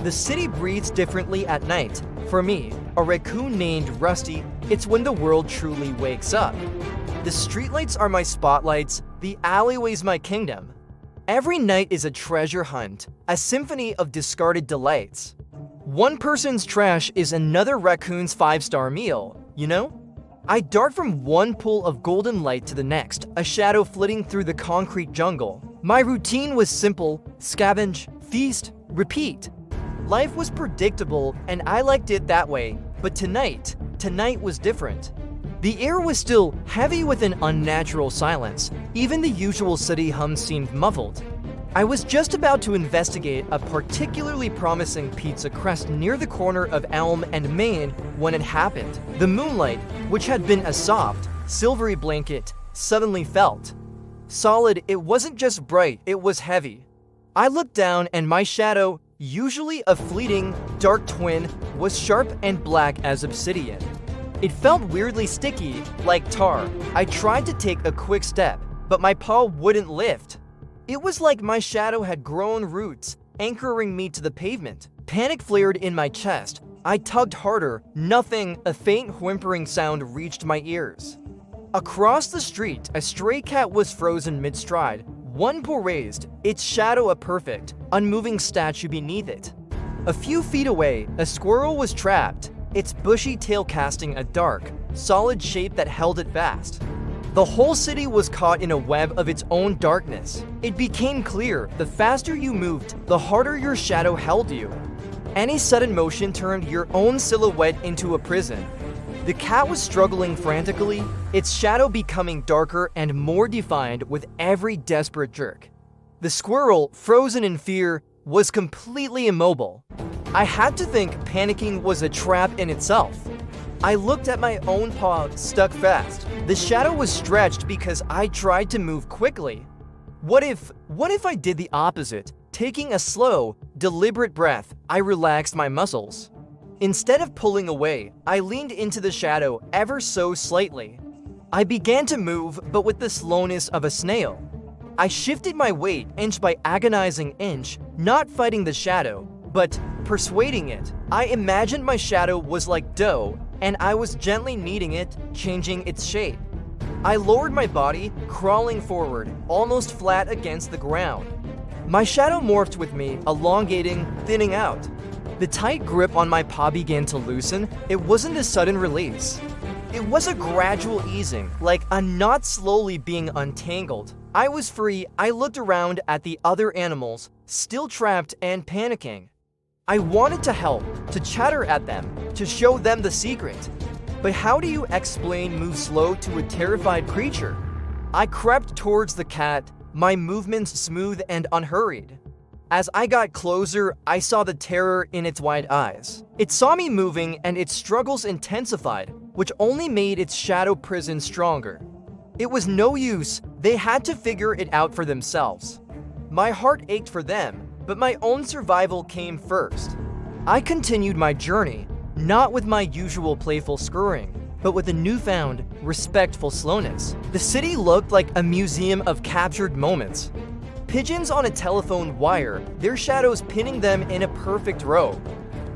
The city breathes differently at night. For me, a raccoon named Rusty, it's when the world truly wakes up. The streetlights are my spotlights, the alleyways my kingdom. Every night is a treasure hunt, a symphony of discarded delights. One person's trash is another raccoon's 5-star meal, you know? I dart from one pool of golden light to the next, a shadow flitting through the concrete jungle. My routine was simple: scavenge, feast, repeat. Life was predictable, and I liked it that way, but tonight was different. The air was still heavy with an unnatural silence. Even the usual city hum seemed muffled. I was just about to investigate a particularly promising pizza crust near the corner of Elm and Main when it happened. The moonlight, which had been a soft, silvery blanket, suddenly felt solid. It wasn't just bright, it was heavy. I looked down and my shadow, usually a fleeting, dark twin, was sharp and black as obsidian. It felt weirdly sticky, like tar. I tried to take a quick step, but my paw wouldn't lift. It was like my shadow had grown roots, anchoring me to the pavement. Panic flared in my chest. I tugged harder. Nothing. A faint whimpering sound reached my ears. Across the street, a stray cat was frozen mid-stride, one paw raised, its shadow a perfect, unmoving statue beneath it. A few feet away, a squirrel was trapped, its bushy tail casting a dark, solid shape that held it fast. The whole city was caught in a web of its own darkness. It became clear, the faster you moved, the harder your shadow held you. Any sudden motion turned your own silhouette into a prison. The cat was struggling frantically, its shadow becoming darker and more defined with every desperate jerk. The squirrel, frozen in fear, was completely immobile. I had to think panicking was a trap in itself. I looked at my own paw, stuck fast. The shadow was stretched because I tried to move quickly. What if I did the opposite? Taking a slow, deliberate breath, I relaxed my muscles. Instead of pulling away, I leaned into the shadow ever so slightly. I began to move, but with the slowness of a snail. I shifted my weight inch by agonizing inch, not fighting the shadow, but persuading it. I imagined my shadow was like dough, and I was gently kneading it, changing its shape. I lowered my body, crawling forward, almost flat against the ground. My shadow morphed with me, elongating, thinning out. The tight grip on my paw began to loosen. It wasn't a sudden release. It was a gradual easing, like a knot slowly being untangled. I was free. I looked around at the other animals, still trapped and panicking. I wanted to help, to chatter at them, to show them the secret. But how do you explain move slow to a terrified creature? I crept towards the cat, my movements smooth and unhurried. As I got closer, I saw the terror in its wide eyes. It saw me moving and its struggles intensified, which only made its shadow prison stronger. It was no use. They had to figure it out for themselves. My heart ached for them, but my own survival came first. I continued my journey, not with my usual playful scurrying, but with a newfound, respectful slowness. The city looked like a museum of captured moments. Pigeons on a telephone wire, their shadows pinning them in a perfect row.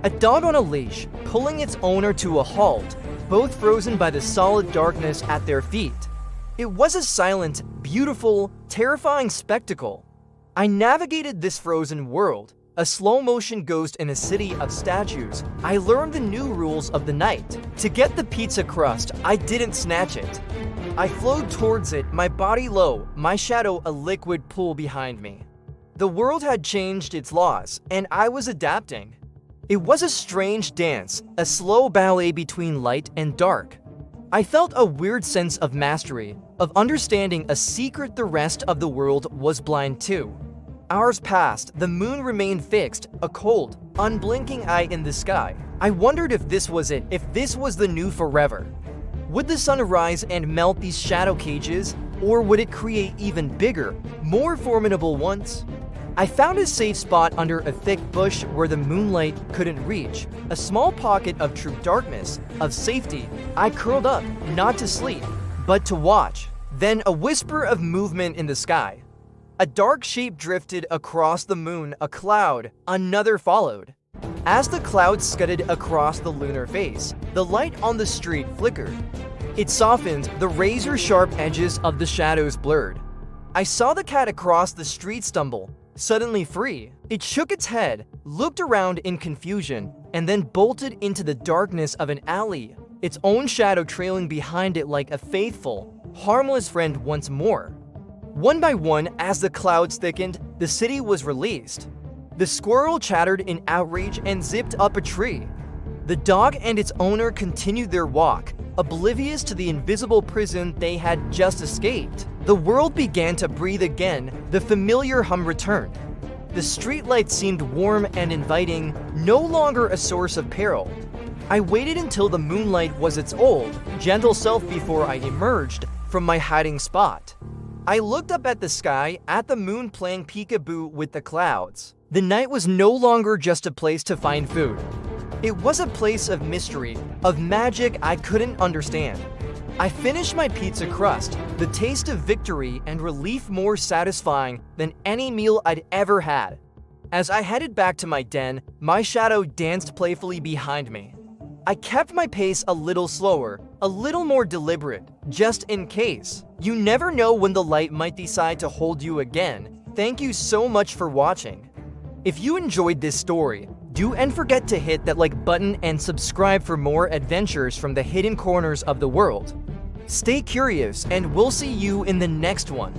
A dog on a leash, pulling its owner to a halt, both frozen by the solid darkness at their feet. It was a silent, beautiful, terrifying spectacle. I navigated this frozen world, a slow-motion ghost in a city of statues. I learned the new rules of the night. To get the pizza crust, I didn't snatch it. I flowed towards it, my body low, my shadow a liquid pool behind me. The world had changed its laws, and I was adapting. It was a strange dance, a slow ballet between light and dark. I felt a weird sense of mastery, of understanding a secret the rest of the world was blind to. Hours passed, the moon remained fixed, a cold, unblinking eye in the sky. I wondered if this was it, if this was the new forever. Would the sun rise and melt these shadow cages, or would it create even bigger, more formidable ones? I found a safe spot under a thick bush where the moonlight couldn't reach, a small pocket of true darkness, of safety. I curled up, not to sleep, but to watch. Then a whisper of movement in the sky. A dark shape drifted across the moon, a cloud, another followed. As the clouds scudded across the lunar face, the light on the street flickered. It softened, the razor-sharp edges of the shadows blurred. I saw the cat across the street stumble, suddenly free. It shook its head, looked around in confusion, and then bolted into the darkness of an alley, its own shadow trailing behind it like a faithful, harmless friend once more. One by one, as the clouds thickened, the city was released. The squirrel chattered in outrage and zipped up a tree. The dog and its owner continued their walk, oblivious to the invisible prison they had just escaped. The world began to breathe again, the familiar hum returned. The streetlight seemed warm and inviting, no longer a source of peril. I waited until the moonlight was its old, gentle self before I emerged from my hiding spot. I looked up at the sky, at the moon playing peekaboo with the clouds. The night was no longer just a place to find food. It was a place of mystery, of magic I couldn't understand. I finished my pizza crust, the taste of victory and relief more satisfying than any meal I'd ever had. As I headed back to my den, my shadow danced playfully behind me. I kept my pace a little slower, a little more deliberate, just in case. You never know when the light might decide to hold you again. Thank you so much for watching. If you enjoyed this story, don't forget to hit that like button and subscribe for more adventures from the hidden corners of the world. Stay curious, and we'll see you in the next one.